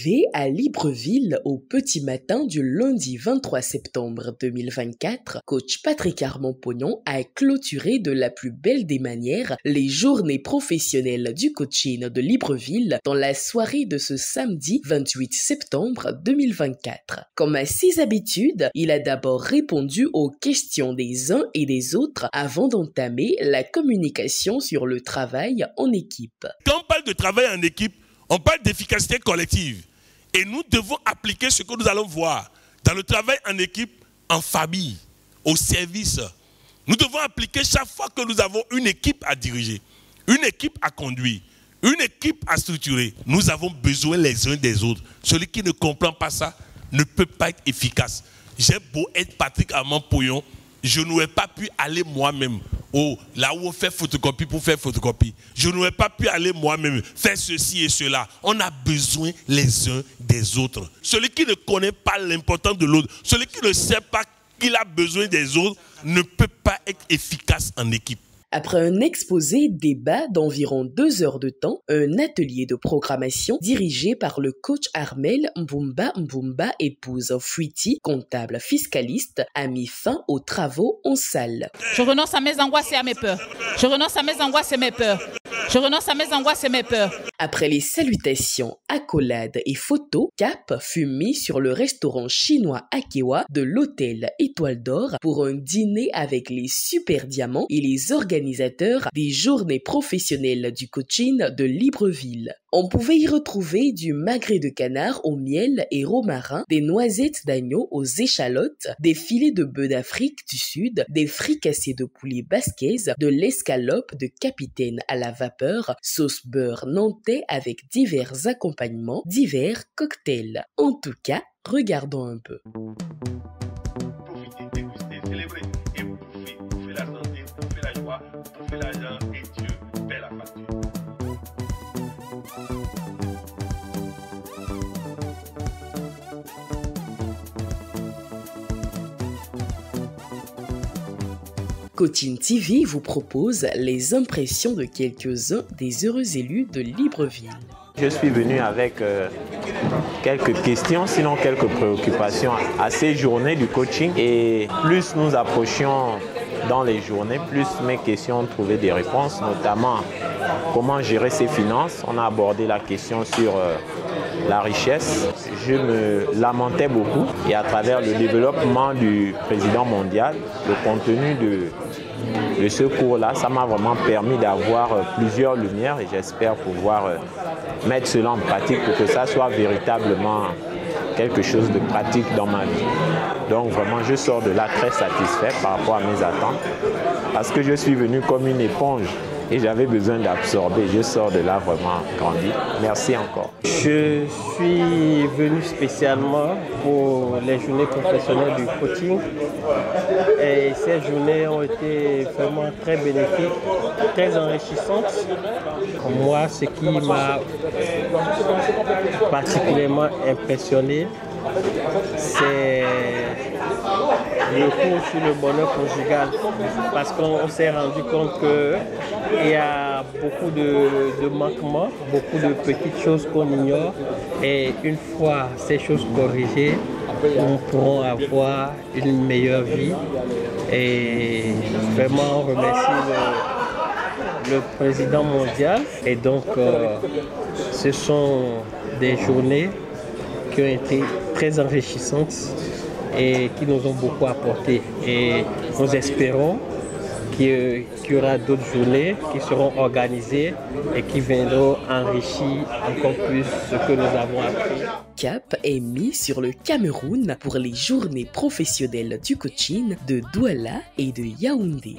Arrivé à Libreville au petit matin du lundi 23 septembre 2024, coach Patrick Armand-Pognon a clôturé de la plus belle des manières les journées professionnelles du coaching de Libreville dans la soirée de ce samedi 28 septembre 2024. Comme à ses habitudes, il a d'abord répondu aux questions des uns et des autres avant d'entamer la communication sur le travail en équipe. Quand on parle de travail en équipe, on parle d'efficacité collective. Et nous devons appliquer ce que nous allons voir dans le travail en équipe, en famille, au service. Nous devons appliquer chaque fois que nous avons une équipe à diriger, une équipe à conduire, une équipe à structurer. Nous avons besoin les uns des autres. Celui qui ne comprend pas ça ne peut pas être efficace. J'ai beau être Patrick Armand-Pognon, je n'aurais pas pu aller moi-même là où on fait photocopie pour faire photocopie. Je n'aurais pas pu aller moi-même faire ceci et cela. On a besoin les uns des autres. Celui qui ne connaît pas l'importance de l'autre, celui qui ne sait pas qu'il a besoin des autres, ne peut pas être efficace en équipe. Après un exposé débat d'environ 2 heures de temps, un atelier de programmation dirigé par le coach Armel Mbumba, épouse Fruity, comptable fiscaliste, a mis fin aux travaux en salle. Je renonce à mes angoisses et à mes peurs. Je renonce à mes angoisses et mes peurs. Je renonce à mes angoisses et mes peurs. Après les salutations, accolades et photos, cap fut mis sur le restaurant chinois Akewa de l'hôtel Étoile d'Or pour un dîner avec les super diamants et les organisateurs des journées professionnelles du coaching de Libreville. On pouvait y retrouver du magret de canard au miel et romarin, des noisettes d'agneau aux échalotes, des filets de bœuf d'Afrique du Sud, des fricassés de poulet basquaise, de l'escalope de capitaine à la vapeur, sauce beurre nantais avec divers accompagnements, divers cocktails. En tout cas, regardons un peu. Profitez, dégustez, célébrez et bouffez la santé, bouffez la joie, bouffez l'argent et Dieu paie la facture. Coaching TV vous propose les impressions de quelques-uns des heureux élus de Libreville. Je suis venu avec quelques questions, sinon quelques préoccupations à ces journées du coaching. Et plus nous approchions dans les journées, plus mes questions trouvaient des réponses, notamment comment gérer ses finances. On a abordé la question sur la richesse. Je me lamentais beaucoup et à travers le développement du président mondial, le contenu de ce cours-là, ça m'a vraiment permis d'avoir plusieurs lumières et j'espère pouvoir mettre cela en pratique pour que ça soit véritablement quelque chose de pratique dans ma vie. Donc vraiment, je sors de là très satisfait par rapport à mes attentes parce que je suis venu comme une éponge et j'avais besoin d'absorber. Je sors de là vraiment grandi. Merci encore. Je suis venu spécialement pour les journées professionnelles du coaching et ces journées ont été vraiment très bénéfiques, très enrichissantes. Pour moi, ce qui m'a particulièrement impressionné, c'est le cours sur le bonheur conjugal parce qu'on s'est rendu compte qu'il y a beaucoup de manquements, beaucoup de petites choses qu'on ignore et une fois ces choses corrigées, nous pourrons avoir une meilleure vie et vraiment on remercie le président mondial et donc ce sont des journées qui ont été très enrichissantes et qui nous ont beaucoup apporté. Et nous espérons qu'il y aura d'autres journées qui seront organisées et qui viendront enrichir encore plus ce que nous avons appris. Cap est mis sur le Cameroun pour les journées professionnelles du coaching de Douala et de Yaoundé.